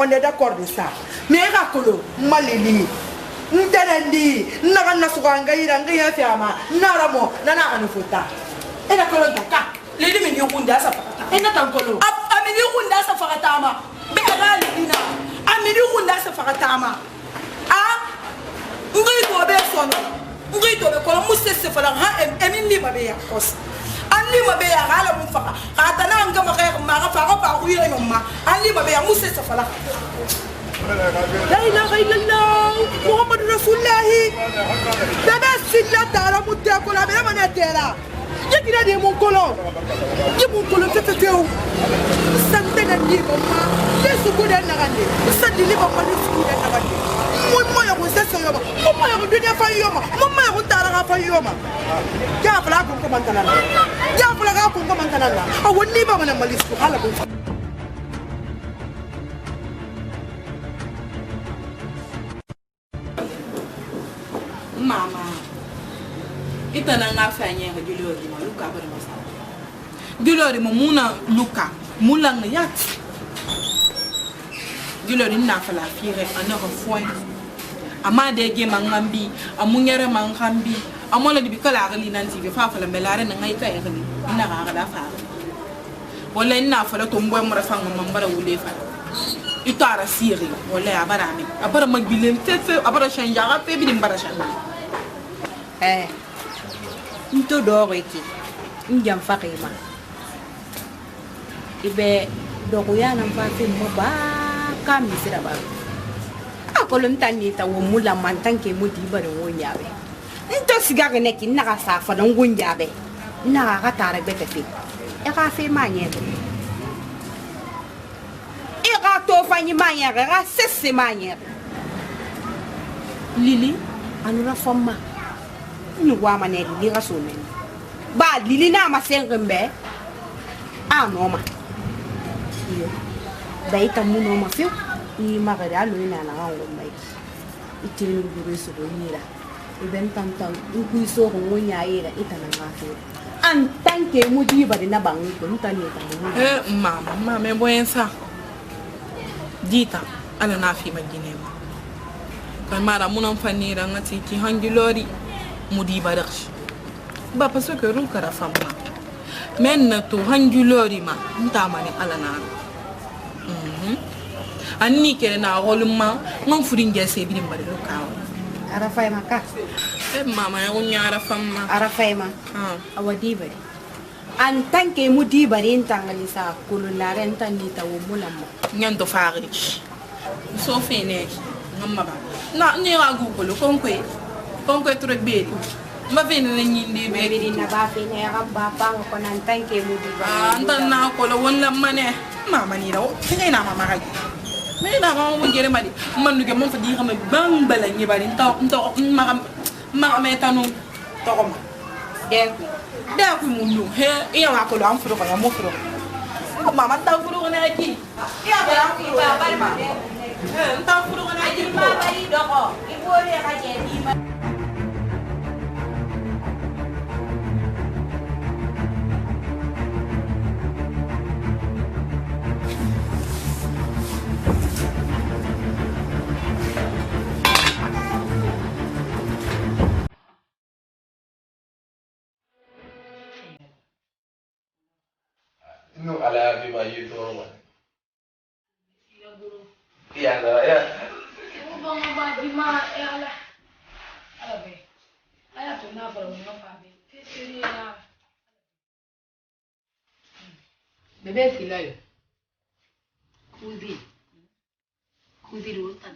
On est d'accord de ça. Mais Rakolo, Malili, Nterendi, Narana Suranga, Iranga Fiama, Naramo, Nana Anufuta. Et la colonne d'Aka, les limites du Runda Safata. Et Natangolo. Amini Runda Safaratama, Béra Lina, Amini Runda Safaratama. Ah, Ngrido Besson, Ngrido de Colomus Sefala, Emily Mabea Cross. Ali Mabea Hala Mufa, Atananga Marafa, Ruyama, Ali Mabea Musa Safala. La ilaha illallah Muhammad Rasulullah Baba silla tara mutta ko la bela manatera yekina de mon kolon ye mon kolon tefeteo sante na ni mama yesu ko den nagande sante li mama ni su den nagande mo fayoma mama ya kuntara ka fayoma ya fala ko mantana ya fala ka ko mantana awoni ba mana malisku hala ko mama ita na ngafanya ga Julori ma luka ba masa Julori mo muna luka mulang yat Julori na fala fire another point amade ge mangambi amunyere mangambi amola di bikala gali nanti ge fa fala melare na ngai kay gali ina ga da fa wala ina fala to mboy mo rafa ngam mbara wule fa itara siri wala abara magbilem tete abara chanja ga pe bi mbara chanja nto do reki njam fakima ibe do ko yana mfa mo ba kam misira ba akolon tani ta wo mula mantanke mudi bare wonyabe nto siga ne kin na sa fa don gunjabe na ga tare bete fi e ka fe manye e ga to fanyi manye ga sesse manye lili anura famma ni wa mane lili ga so men ba lili na ma sengembe no ma iyo dai ta mu no ma fi I magari lo ina na ngo mai itini guru so do yira iben tantan ku so ko ngonya yira itana ngafe an tanke mudi bari na bangu ko ntani ta mu mama me boyensa dita ala na fi magine ma kan mara munan fanira ngati ki hangilori mudi baraksh ba parce que ru kara famma men na to hangilori ma ntamani ala na anni kere na holuma ngam furin gese bi mbare lo kaw arafay maka mama ya unya arafay ma awadi bari an tanke mudi bari ntangali sa kulunare ntani ta wo mulama nyando faari so fene ngamma ba na ni wa gukolo konkwe trek beri ma vene na nyindi be beri na ba fene ya ba pa ko nan tanke mudi ba antan na ko lo won lamane mama ni raw fene na mama haji mais da mo ngere mali man nuge mon fa di xam bang bala ni bari nto ma tanu to ko de ku mu nu he iya wa ko am furo ko ya mo furo ko mama ta furo ko na ki iya ba ku ba bari ma ta furo ko na ki ma bari do ko ibore ka je di ma No, ala viva YouTube. Iya, ya. Bang ba di ma ala. Ala be. Aya to na fara mo fa be. Sisi ya. Bebe silayo. Kuzi ro tan.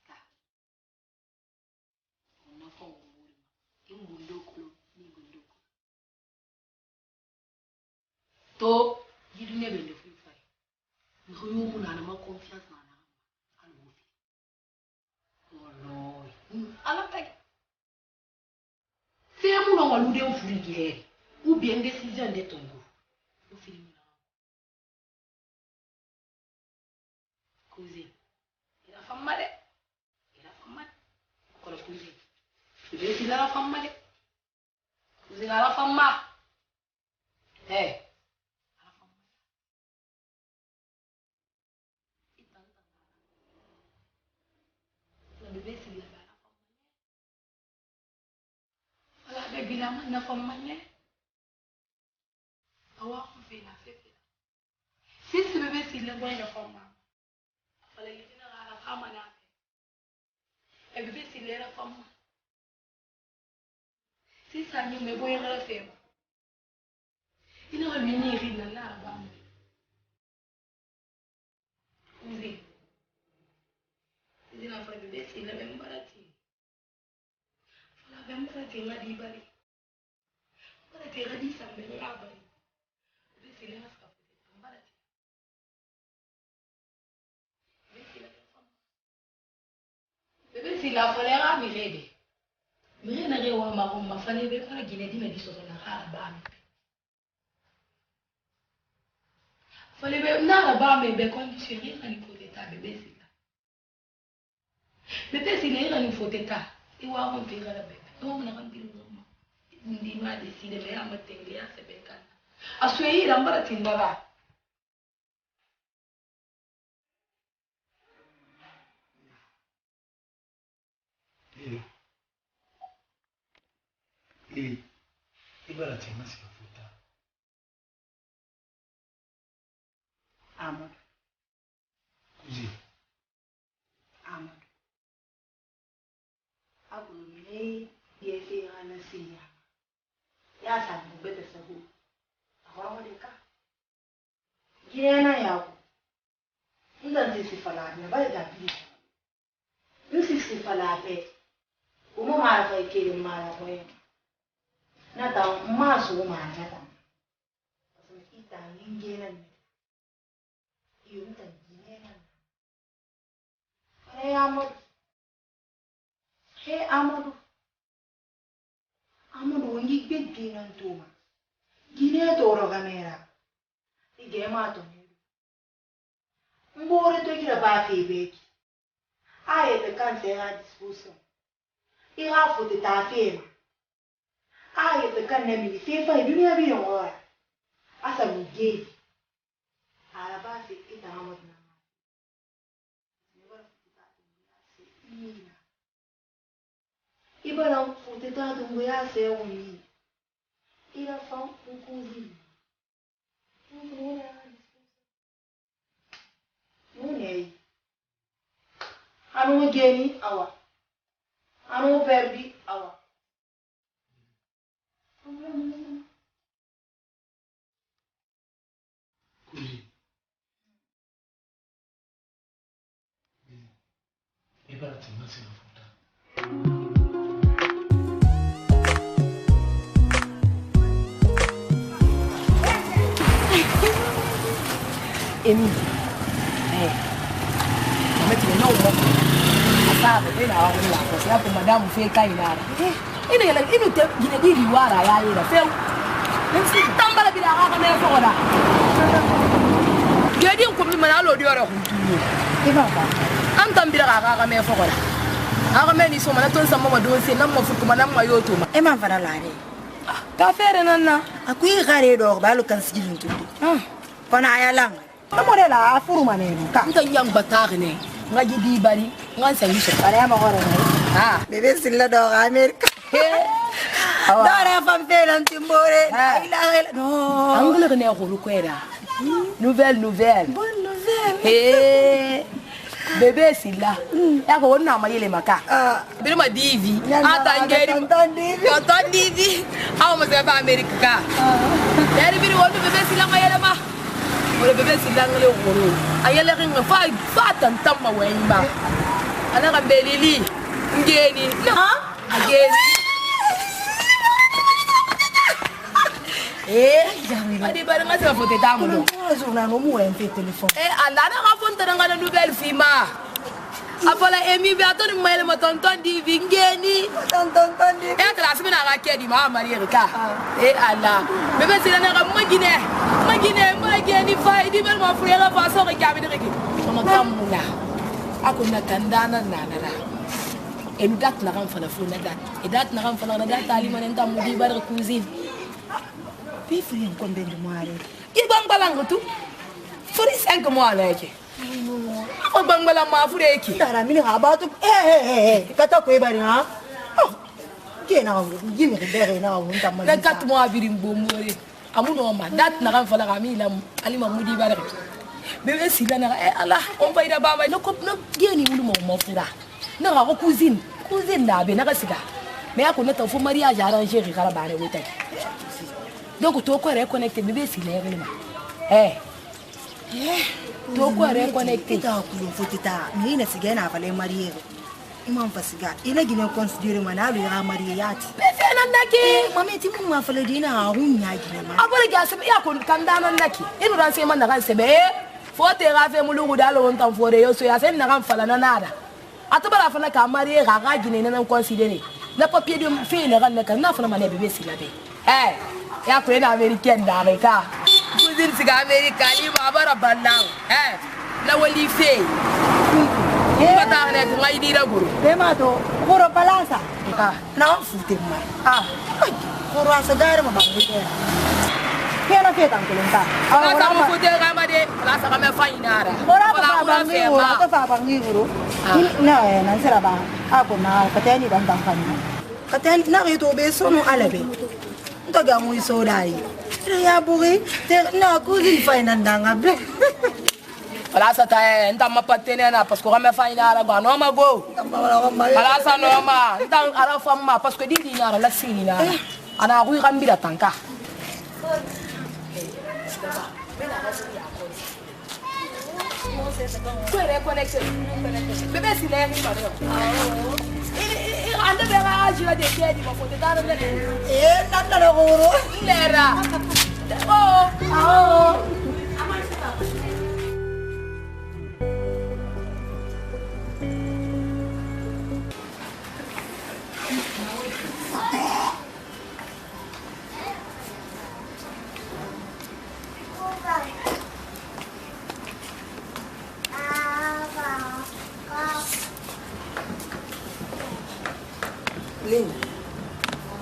Ka. Na ko muri. Ingundo ko ni gundo. To jidu ne be ndefu fa. Ngoyo mu na ma confiance na na. Alo. Oh no. Ala tak. C'est un moment où l'on fait ou bien décision de ton goût. Au film. Cousine. Il a fait mal. Quand le cousine. Je vais essayer la femme mal. Cousine a la femme mal. Hey. Le bébé c'est la femme. Voilà, bébé la femme mal. Si ce bébé s'il est bon, il est femme. Il fallait qu'il ait la femme. Le bébé s'il est la femme. Si ça n'y est bon, il est la femme. Il a lui ni rire là là-bas. Oui. Il a fait le bébé s'il est même baraté. Il a même baraté, il a dit bari. Baraté, il a dit ça, mais il a bari. Le bébé s'il est la femme. Bébé si la folera mi rede. Mi rede na rewa ma fale be para gine di me di so na ha ba mi. Fale be na ba me be conditionnel na ni poteta bébé si la. Bébé si la ni poteta. I wa on pira la bébé. Donc na kan bilu mo. Ndi ma décider me am tengli ya se ben kan. Aswe ira mbara tindara. Ibara tena sifuta. Amadou. Kuzi. Amadou. Agulumne yefe ana siya. Ya samu bebe sabu. Awa de ka. Gina yawo. Ndan sisi fala na ba da bi. Sisi fala pe. Uma mara fa ikele mara fa. Nata maso ma nata. Aso ita ngena ni. Iyo nta ngena. Hey Amadou. Hey Amadou. Amadou ngi beddi nan tuma. Gine to ro gamera. Ige ma to ni. Mbore to kira ba fe beki. Aye te kan se à disposition. Ira faut te ta fema. Aye te kan ne mi fe fa dunia bi yon ora. Asa mu ge. Ala ba se ita Amadou na. Ibara faut te ta dungu ya se woni. Ira fa un cozinho. Munei. Anu geni awa. Anu perdi awa. Kuzi. Ibara tena sifuta. Emi. Meti no mo. Asa be na wa la ko ya ko madam fe kai na. Ina yala inu te gine di riwara ya yi da fe. Nan si tambala bi da ga me fo da. Gedi ko mi mana lo di ora ko tuyo. Ke ba ba. Am tambira ga me fo da. Aga me ni so mana ton sama ma do se nan mo fu kuma nan ma yoto ma. E man fara la ne. Ka fere nan na. Akui gare do ba lo kan sigilin tundi. Kona ya lang. Amore la afuru maneno ka nta yang batare ne ngaji di bari ngan sa yisho ara ma hore ne bebe silla do America dara fam felan timbore ila no angle ne ko rukwera nouvelle bonne nouvelle bebe silla ya ko wonna ma yele maka bir ma divi atangeri tonton divi aw ma se fa America ka dari bir wonu bebe silla ma yele ma le bébé c'est l'anglais au gros. Ayele ringa fa tantama wemba. Ana ka belili ngeni. Ageni. Adi bari ngasa foto tamu do. Zona no mu en téléphone. Ala na ka fonta ngana nouvelle fima. Apola emi be atoni mele mo tonton di vingeni. Tonton di. Classe mina ka kedi ma Marie Rika. Ala. Bébé c'est na ka magine ni fa di bel ma furela fa so ga gabi de sama kamuna akuna kandana nanara en dat na kan fala funa dat e dat na kan fala na dat ali manen tam di bar cuisine bi furi ko ben moare i bang balang tu furi 5 mois la ke o bang balang ma furi ki dara mi ha ba tu kata ko e bari ha ke na gimi de na un tam na 4 mois birim bo moare amuno ma dat na kan fala kami lam ali mamudi bare bebe sila na ala on fa ida ba ma no ko no geni mulu mo fura na ga ko cuisine da be na ga siga me ya ko na tafo mariage arranger kala bare weta donc to ko reconnecter bebe sila ya ma to ko reconnecter ta ko fotita ni na siga na fale mariage imam fasiga ina gine considérer manalu ya mariage bebe nan dake mami ti mun ma fale dina hunya gine ma abole ga se ya ko kandana naki inu ran se man na kan se be fote ga fe mulu guda lo on tan fore yo so ya se na kan fala na nada ataba fana ka marier ga gine na considérer na papier de fait le ran ka na fana mané bébé sila be ya ko ina américaine da be ka kuzin siga america li baba rabbana la wali fe mata ne ko ngai dira guru be ma to goro balansa na fute ma goro asa dare ma bangi kena fe tan kulunta ala ta mo fute ga ma de ala sa me fa inara ora fa bangi guru na na sera ba ako na kateni dan dan kan kateni na to be so no alabe ntaga mu so dai ya buri te na kuzin fa inandanga be ala sa ta nta ma patene na parce que me fa inara ba no ma go ala sa no ma nta ala fa ma parce que di dinara la sinina ana ru gambira tanka bébé si lè ri pare ande be ga ajira de kedi ma fote dara le nanda lo guru lera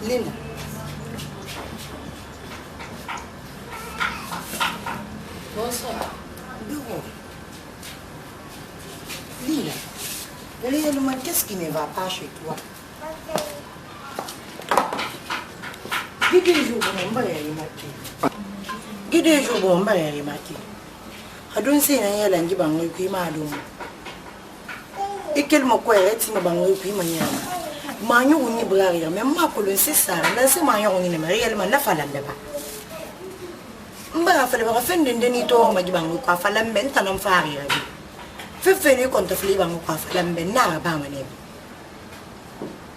Linda. Bonsoir. Bureau. Linda, réellement, qu'est-ce qui ne va pas chez toi? Guide jour, on va y remarquer. Guide jour, on va y remarquer. I don't say na yala nji bangoy ku ma do. Ikel mo ko eti ma bangoy ku ma nyama. Ma nyu ni brari même ma ko le c'est ça. Na se ma nyu ni réellement na fala ndeba. Mba fala ba fende ndeni to ma ji bangoy ko fala men tanam faari ya. Fe ni kon to fli bangoy ko fala men na ba ma ne.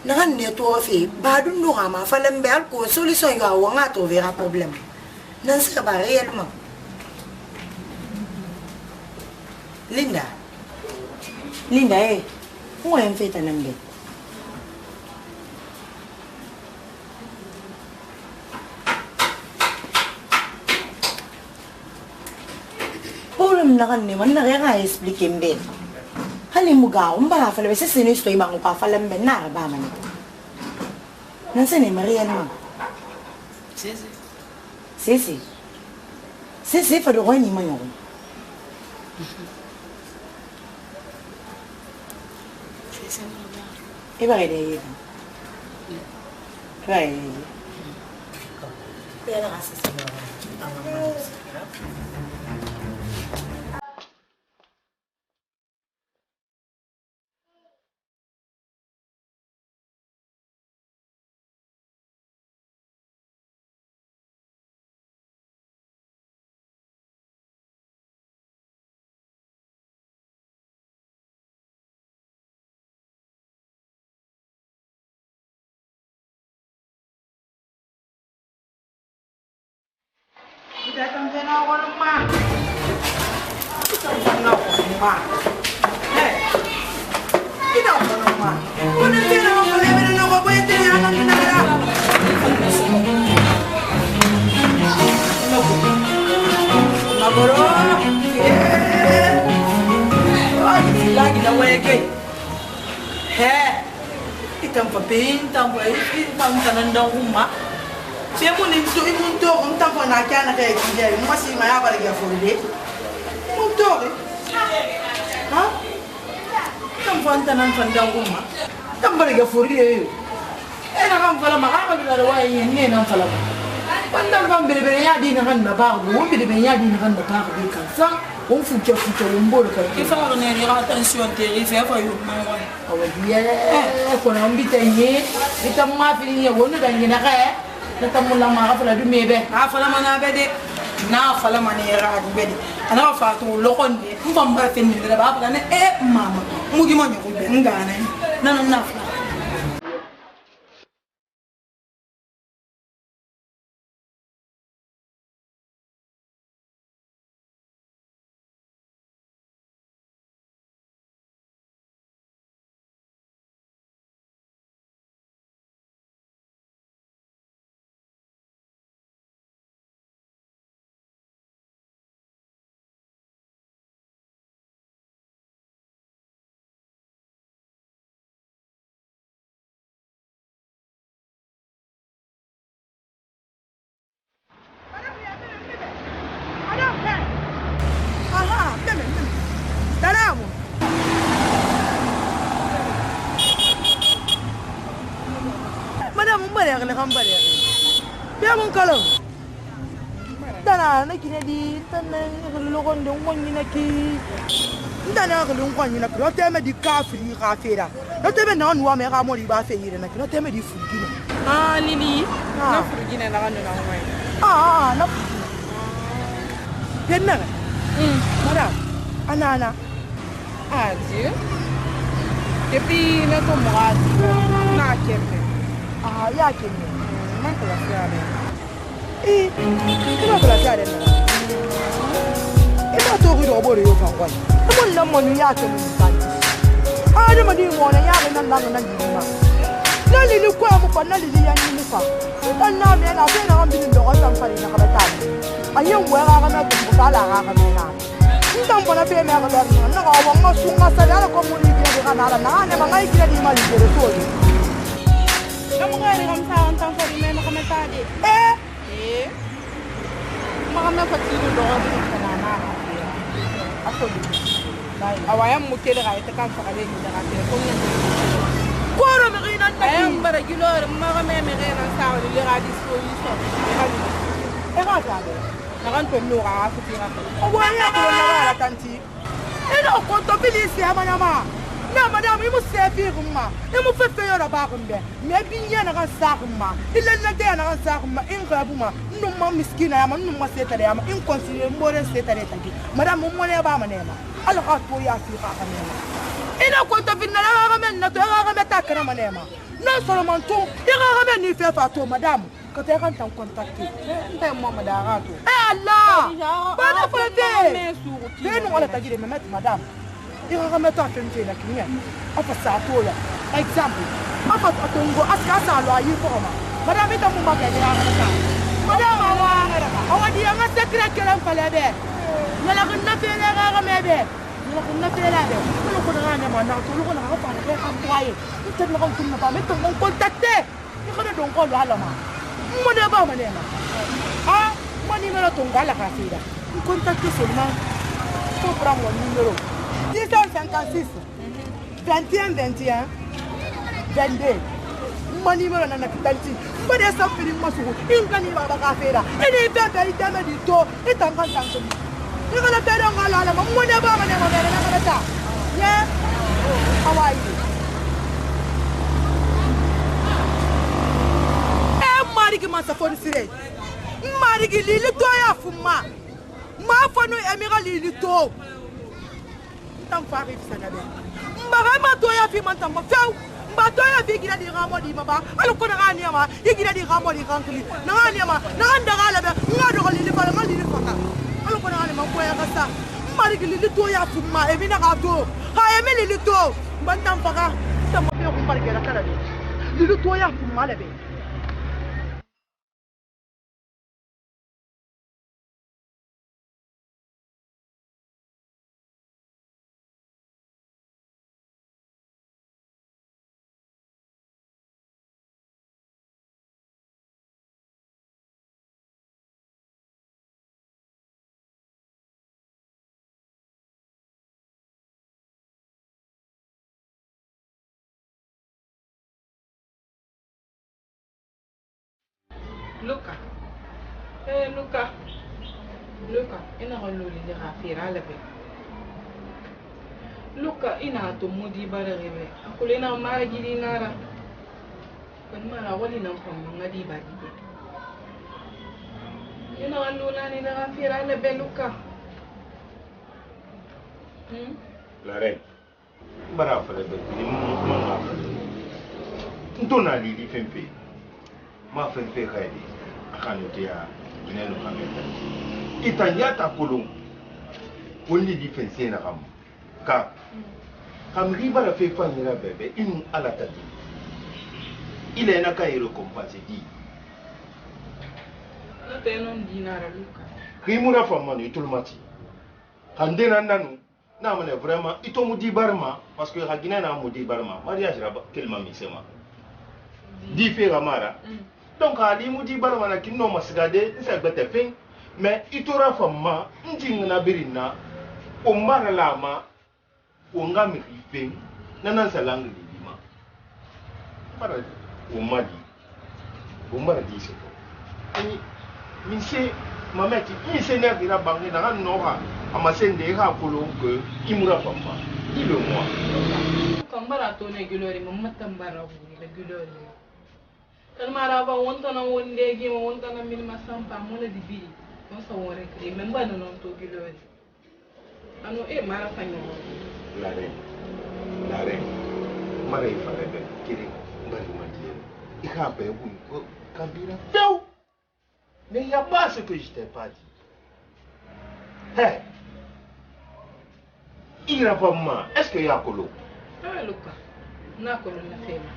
Na han ne to fi ba dun no ma fala mbel ko solution yo wa nga to vera problème. Nan se ba réellement. Linda, où est-ce que tu as fait? Problème là, on n'a rien à expliquer. Allez, Mouga, on va faire le c'est une histoire, on va faire le ménage, bah, man. Non, ce n'est réellement. Si, il faut le roi, ni moi. E ba gede yi. Ba yi. Ya na asisi ba. Datang sana orang rumah. Kita nak rumah. Kita nak rumah. Mana dia nak boleh beri nak apa itu yang anak kita ada. Nagoro. Lagi nak wake. Kita pepintang, pepintang tanandang rumah. Saya pun itu untuk nak nak kayak gini, masih mana apa lagi aku ini? Untuk, ha? Tampon tanam pandang rumah, tampon lagi aku ini. Nak falam apa kita ada wah ini nak falam. Pandang kan beri-beri di nak nabah, beri-beri di nak nabah di kansa, fuja umbur kan. Kita orang ni attention teri, saya faham mana. Awak dia, kalau ambil tanya, kita maaf ini ya, guna dan gina kaya. Natamu lang makafala dumebe. Afala mana bede. Na afala mana era bede. Ana fatu lokon de. Mbamba fin de ba afala ne mama. Mugi mo nyoko be ngana. Na afala. ya le kan bare be mun kalo dana na kine di tan lo kon de ngoni na ki ndana ko lu ngoni na ko te me di kafiri kafira no te me na nuwa me ga mo di ba fe yire na ki no te me di fugine lili na furugine na kan na ngwai na penna madam anana Dieu. Depuis na ko mo na kemme. Ya kemme. Man ko la fiare. Ina ko la fiare na. Ina to ri do bo re yo kan kwai. Mo na mo ni ya kemme ni kan. Ani mo di mo na ya na na di ma. Na li ni ko mo pa na li ya ni fa. Dan na me na be na ambi ndo ko tan fa ni na ka ta. Ayen wo ga na ko ta la ga me na. Ndam bona be me ga dar na ga wa ma su ma sa ya ko mo ni ke ga na na ne ma ngai ke di ma li ke so ni. Kamu ga ni kam sa on tan fa ni me na ka me ta di. Ma ka me fa ti ndo ga ni na na. Aso di. Dai awayam mu ke ga ita kan fa ga ni da ga te ko ni. Ko ro me ri na ta. Ayam bara gilor ma ga me ga na sa wa li ga disposition. E ga ta de. Na kan to no ga fu ti ga. O wa ya ko na ga tanti. Ina ko to bilisi ama ma. Na madam imu sefi rumma. Imu fefe yo ba kumbe. Me binya na kan sa rumma. Illa na de na kan sa rumma in ga buma. Nnu ma miskina ya ma nnu ma seta ya ma in consider more seta le tanki. Madam mo ne ba ma ne ma. Ala ka to ya fi ka ka ne ma. Ina ko to binna la ga men na to ga me ta kana ma ne ma. Na solo man to ga me ni fe fa to madam. Ka te kan tan contacter. Nta mo ma da ga to. Allah! Bana fete! Beno wala tajiri memet madam. Ira kameta fente na kinya. Apa satola. Example. Apa atongo aska salo ayi foma. Madam ita mumba ke ira kameta. Madam awa dia nga sekra kelam palebe. Nala kunna fele ga mebe. Nala kunna fele be. Kulo ko na ne mana to lo ko na pa na ke am kwaye. Ita na kon kunna ba meto mon contacter. Iko na don ko lo ala ma. Mo de ba ma ne ma. Mon numéro tongala kafira. Vous contactez seulement pour prendre mon numéro. 1056 21 21 22. Mon numéro nana kitanti. Mo de sa fili masugo. Ingani baba kafira. Ene bebe iteme di to. Itanga tanto. Ni kana tere ngala la mo de ba ma ne mo de na kana ta. Yeah. How are you? Mari ki masa foni sire. Mari ki lili to ya fuma. Ma fonu emira lili to. Tam fari sana be. Mbaga ma to ya fi man tam feu. Mba to ya fi gina di ramo di baba. Alu ko na ngani ma. Igina di ramo di kankli. Na ngani ma. Na nganda gala be. Ngado lili bala ngali lili faka. Alu ko na ngani ma ko ya kasa. Mari ki lili to ya fuma. Emina ga to. Ha emi lili to. Mba tam faka. Tam be ko mari ke la kala be. Lili to ya fuma le be. Luka. Luka, ina ko luli ni kafira labe. Luka, ina to mudi bara rebe. Akule na mara gidi nara. Kan mara wali na pam ngadi ba di. Ina ko lula ni na kafira labe Luka. La reine. Bara fa labe ni mo ma fa. Ntona lili fempe. Ma fempe kaidi. Akanotia binelo kameta. Itanyata kolon. Only defense na kam. Kam riba la fe fanyira bebe inu ala tati. Ile na ka récompense di. Na te non dinara Luka. Rimura famani tulmati. Handena nanu na mane vraiment ito mudi barma parce que hagina na mudi barma mariage raba kelma misema. Di fe ramara. Donc ali mudi barma na kinno masgade nsa gbete fin mais itora famma njing na birina o mara lama o ngami fin nanan salang lima. Para o madi Bombara dit c'est Ani, Missé, ma mère, il n'a pas banque dans un nora, à ma scène des rats pour que il mourra pas. Dis-le-moi. Kambara to ne gulori mamma tambara bu le gulori kan mara ba wonta na wonde gi mo wonta na min masampa mo le di bi on sa wore kre men ba non to gulori ano e mara fanyo La reine mara il fallait bien kiri mbali matière il a pas eu Kabila feu mais il n'y a pas ce que je t'ai pas dit. Hey, il a pas mal. Est-ce qu'il y a Kolo? Ah Luka na ko na fema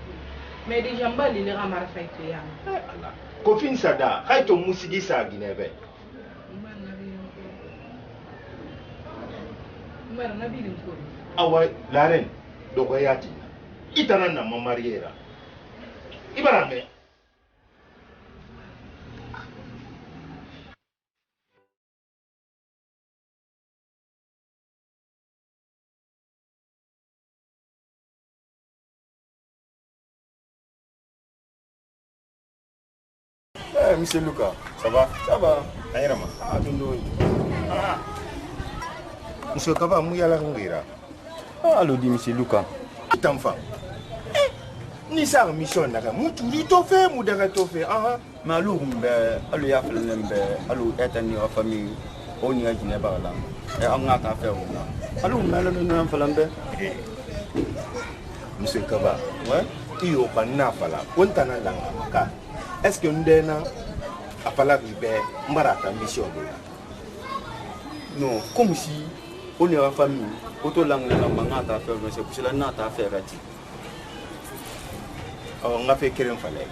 mais déjà mbali le ramara faito ya Kofin Sada, hay to musigi sa ginebe. Mara na bilin ko Awa la reine dogoyati. Itana na mamariera. Ibarame. Monsieur Luca, ça va? Ça va. Aïrama. Monsieur Kaba, Mouyala Ngira. Allô, dit Monsieur Luca. Enfant. Ni sa mission naka muturi to fe mudara to fe Mais allô, allô, ya felembe, allô, etani wa famille, on y a dîné par là. Et on a qu'à faire. Allô, mais allô, nous en felembe. Monsieur Kaba, Ouais. il y a pas nafala. On t'en a là. Est-ce que nous a fallu marata mission de Non, comme si on est en famille, auto langue la manga à faire, c'est pour cela n'a à faire à dire. on a fait qu'un fallait.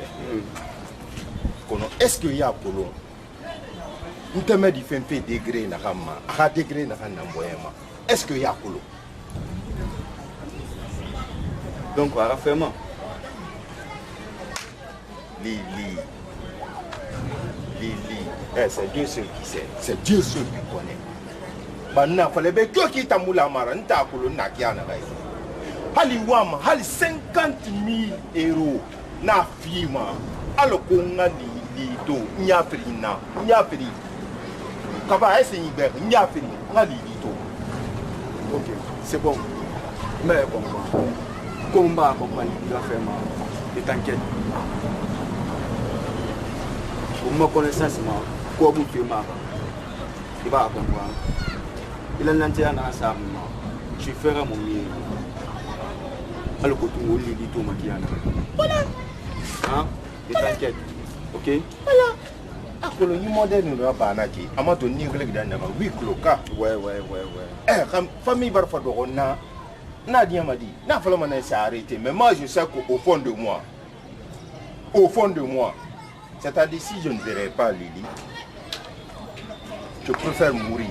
Est-ce qu'il y a pour nous? Nous te mettons des faits degrés na rama, à degré na rama. Est-ce qu'il y a pour nous? Donc, on va faire moi. Lili. C'est Dieu seul qui sait. C'est Dieu seul qui connaît. Maintenant, il fallait que qui t'a moulé à Mara, n'ta pour le nakiana. Hali wama, hali 50 000 euros na fima. Alors qu'on a dit, n'y a pris. Kaba est Niger, n'y a pris. On a dit tout. Ok, c'est bon. Mais bon, combat compagnie, il va faire mal. Et t'inquiète. Pour ma connaissance, quoi vous faites mal. Il va comprendre. Il a l'intérêt dans ça. Je ferai mon mieux. Alors que tu m'as dit tout, voilà. Hein? Et t'inquiète. Ok? Voilà. Après le modèle nous va pas naquer. Avant de nier le gars n'a pas 8 clocards. Ouais. Famille Barfa de Rona. Nadia m'a dit, n'a pas le s'est arrêté. Mais moi, je sais qu'au fond de moi, c'est-à-dire si je ne verrai pas Lili, je préfère mourir.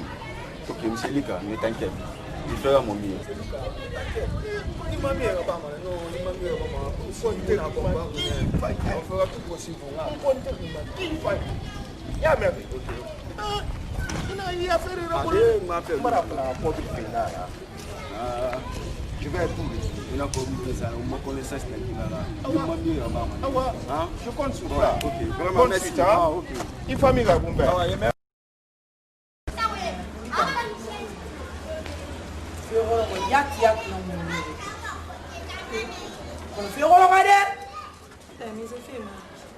Ok, monsieur Lika, ne t'inquiète. Je ferai mon mieux. Je vais être tout. Il a commis ça, on me connaît ça, je compte sur toi. Ok, vraiment merci. Il faut m'y répondre.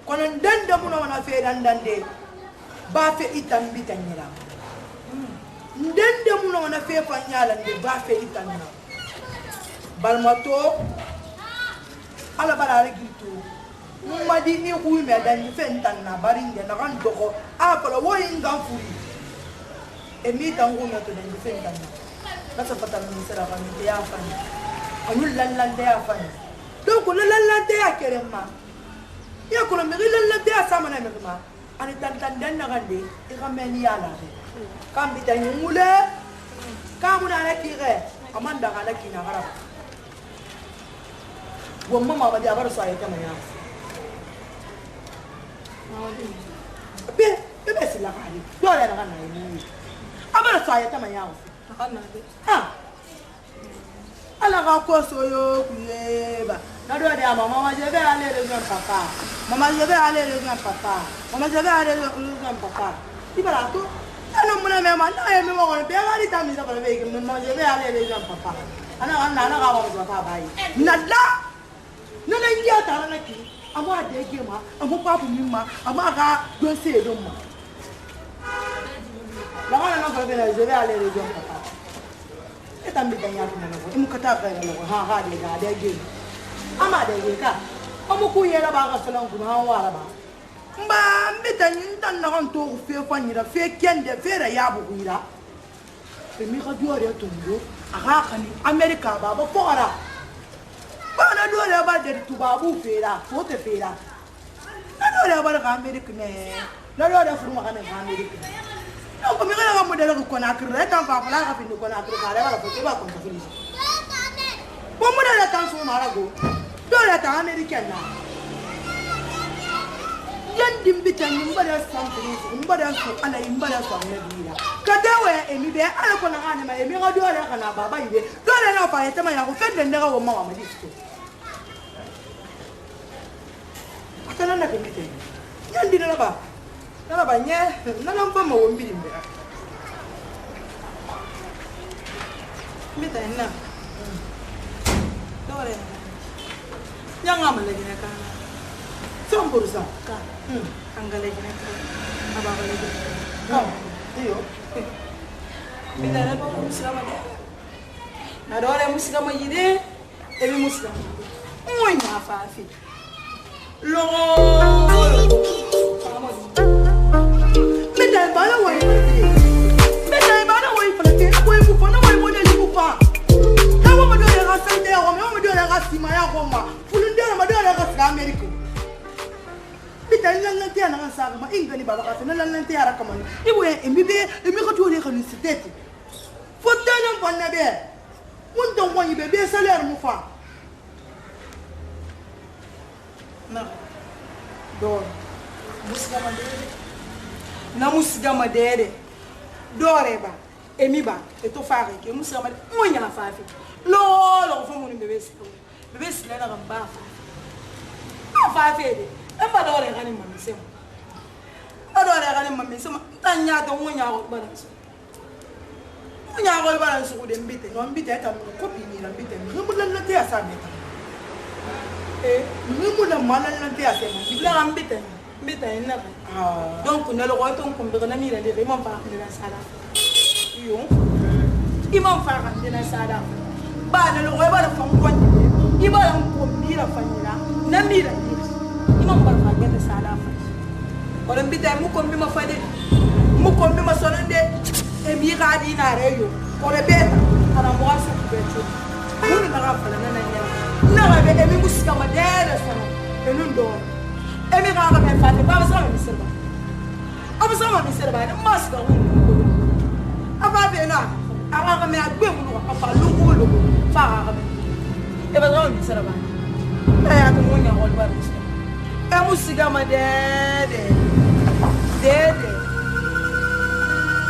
kono ndanda muno wana fe dandande ba fe itan bitanyira ndanda muno wana fe fanyala ndi ba fe itanna balmato ala bala regitu mumadi ni kuyi me dan fe ntanna baringe na kan doko apala wo inga furi e mi tangu na to dan fe ntanna nasa patang ni sera kan ya fani anul lallande ya fani donc lallande ya kerema ya kono mi lallande ya sama na mi ma ani tan dan na gande e kameni ya la kam bitany mule kam na na kire amanda kana kina gara wo mama ba dia bar so ay kama ya be sila kali do la na kana ni abara so ay kama ya kana ala ga ko so yo kuyeba na do dia mama ma je be ale re papa Maman, je vais aller rejoindre papa. Maman, je vais aller rejoindre papa. Il va là tout. Non, mon ami, non, il me va bien aller dans mes affaires avec maman, je vais aller rejoindre papa. Ana papa bayi. Nada. Non, il y a ta naki. Amo adege ma, amo papa mima, amo aga dossier de moi. La maman non va venir, je vais aller rejoindre papa. Et t'as mis dans la maison. Il me kata faire le ha ha de ga adege. Ama adege ka. Amo ku yela ba ga salon ku ha wala ba. Mba mbita nyinta na kan to fe fanyira fe kende fe ra ya bu ira. Fe mi ga diore to ndo. Aga kani America ba ba fora. Ba na diore ba de tubabu fera, fote fera. Na diore ba ga America ne. Na diore fu ma ga America. No ko mi ga mo de ko na kre ta fa la ga fi ko na kre ka ba ko ba ko ta fi. Ko mo de ta so ma ra go. Diore ta America na. Yan dimbita mbada sampuli mbada so ala mbada so nabila kadawe emi be ala ko na ngane ma emi ngado ala kana baba ibe dole na fa yetema ya ko fende ndega wo mama ma disko atana na kemite yan dina na ba nye na mpa ma wo mbili mbera mita na dole nyanga malagina kana 100% ka angale gina aba bale gina iyo bidara ba muslima de na dole muslima yide ebi muslima monya fafi lo bidara bala wo bidara bala wo ifate wo mu fona wo mo de mu pa na wo mo dole ga sente wo mo dole ga sima ya ko ma fulunde ma dole ga sa America lanlante ya na saga ma ingani baba ka na lanlante ya rakamani iwe embibe emiko tuole ka université fotana vanna be mun don wani be salaire mu fa na do musgama dede na musgama dede dore ba emi ba eto fare ke musgama mo nya fa fi lo fo mun bebe sila na gamba fa fi de amba dole gani mami sema adole gani mami sema tanya to munya ko balance ko de mbite no mbite ta ko bini la mbite ngumula la te asabe ngumula mala la te asabe la mbite ina donc ne lo ko ton ko be na mira de imam fa de la sala yo imam fa de la sala ba ne lo ko ba fa ko ni ba ko mira fa na mira imam barfa gende sala fa wala mbita mu ko bima fade mu ko bima sonande e mi gadi na reyo ko le beta ana mo asu beto mu na ga fala na na ga be e mi musika madere sala e nun do e mi ga me fate ba sa mi serba aba sa mi serba na maska wu aba be na aga ga me agbe mu ko fa lu ko lu fa ga me e ba sa mi serba e ya to mo nya ko ba musiga ma dede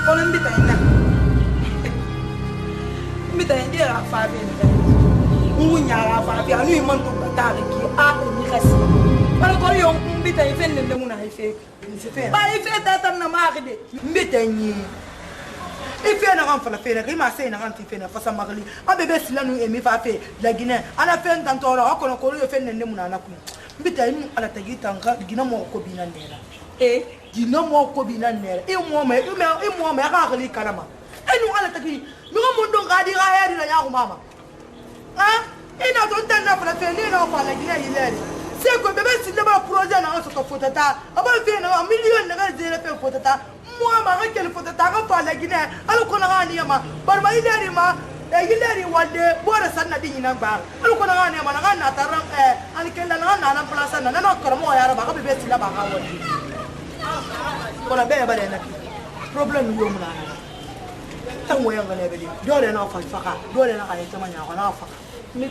kono mbita ina ra fa be ni ngunya ra fa be anu imanto batari ki a ni kasi para ko yo mbita ifenne de muna ife ba ife tata na magde mbita nyi ife na kan fala fe na ki ma se na kan ife na fa sa magli abebe silanu emi fa fe la Guinée ala fe ntantoro akono ko yo fenne de muna na ku mbita inu ala tagita nga gina mo ko bina nera gina mo ko bina nera mo me ga gali kalama enu ala tagi mi ko mo don ga di ga heri na ya ko mama ina to tanda fala fe ni na fa la gina yile se ko bebe si ba projet na so ko fotata aba fe na million na ga zere fe fotata mo ma ga kel fotata ga fa la gina ala ko na ga ni ma bar ma ile ma gileri wande bora sanna di nyina ba alu ko na ne mana na taram ani kenda na place na kormo ya ba ka be tila ba ka wodi ko na be ba le na problem yo muna na tan wo yanga ne be di dole na fa fa dole na ka ne tama nya ko na fa mi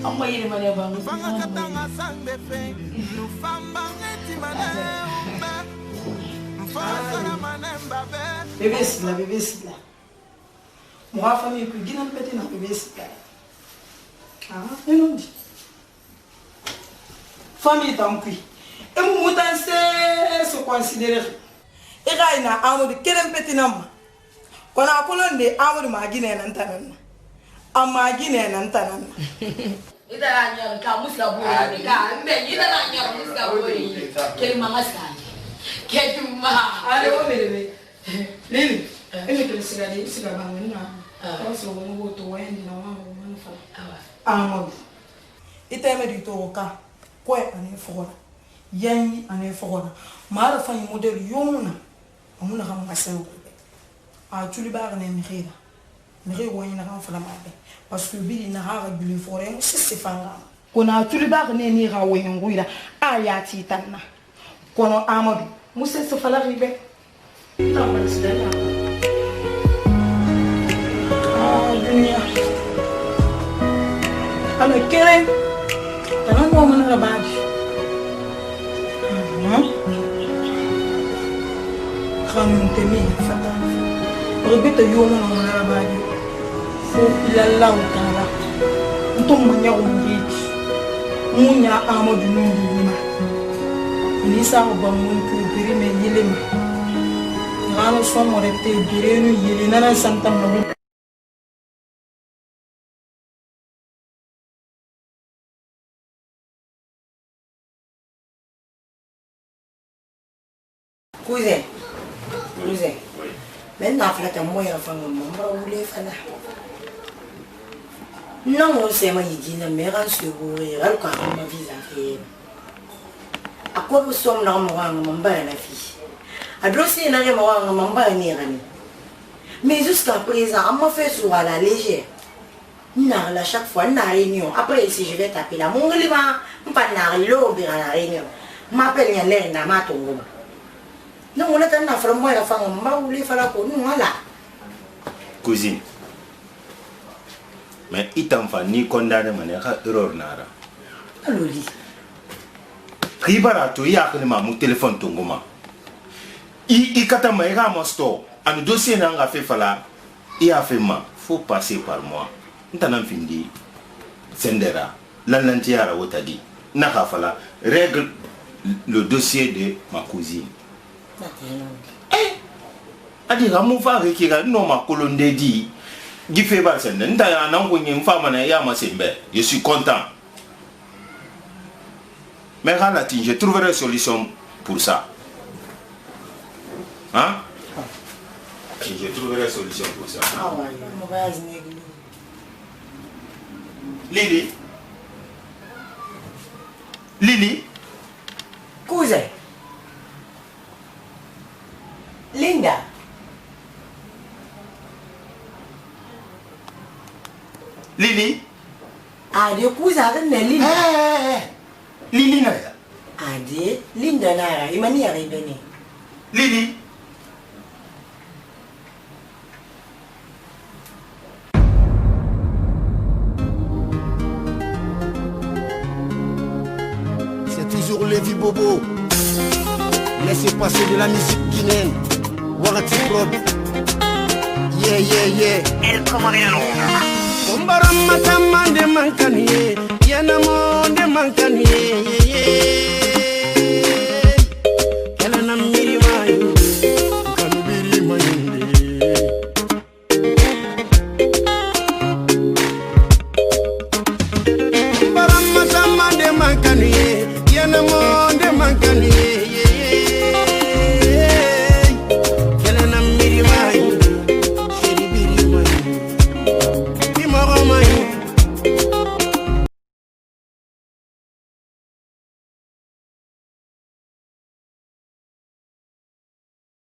Amma yiri mane ba mu. Bébé Sila, bébé Sila. Moi, famille, puis guinam petit na bébé Sila. Ah, et non dit. Famille tant pis. Et mon mouton se considérer. Et là, il a un de quel petit nom. Quand on a colonné, un de ma guinée n'entend. A ma guinée n'entend. Ida la nyaro ka musla bori ka me ida la nyaro musla bori ke mama sai ke ma Ale o mere Lili ene ke sila ba ngina so ngo to wendi na wa mo fa amo ita me di to ka ko ane fora yanyi ane fora mara fa yi model yomuna amuna kam ngasew a tuli ba ne mkhira mkhira wani na kam fala mabe parce que bili na ha gulu fora c'est fanga kona tuli ba ne ni ga wani nguira ayati tanna kono amadu musa se fala ribe tambal sidana dunia ala kere tanan mo man la baji khamun temi fata rebeta yomo na la baji fo ilalla utara ntum manya umgiti munya amadu nunduma ni sa ba mun ku biri me yelema ngano so mo rete biri no yele na santa mo Cousin. Maintenant, flatte moi la femme, mon bras voulait faire. Non, c'est moi qui dis, mais rends sur vous, et elle quand ma vie a fait. À quoi vous sommes dans mon bas la fille? À dossier, n'a rien mon bas ni rien. Mais jusqu'à présent, on m'a fait souvent à la légère. Non, là, chaque fois, on a réunion. Après, si je vais taper la mon liban, on pas n'a rien à la réunion. M'appelle Yann n'a pas ton goût. Non, on a un affaire, moi, la femme, on m'a voulu faire la peau, nous, voilà. Cousine. Mais il t'en fa ni condamné manière erreur nara. Alors, dis. Ribara to ya que mon téléphone tongoma. I kata maïra mon store. Un dossier n'a pas fait fala. Il a fait ma. Faut passer par moi. N't'en findi. Sendera. L'antiara otadi. N'a pas fala. Règle le dossier de ma cousine. Adi ramu fa rekira no ma kolonde di gife ba sende nda ya nango nyi mfama na ya masembe. Je suis content. Mais Ralatin, je trouverai une solution pour ça. Hein? Je trouverai une solution pour ça. Ah ouais, on va y Lili? Lili? Cousin. Linda. Lili? Ade cousin ne Linda. Lili na ya? Ade Linda nara imani arrivé. Lili? C'est toujours Lévi Bobo. Laissez passer de la musique guinéenne. Warati Prod. Yeah, yeah, yeah. El Comoriano. Kumbaram Mataman.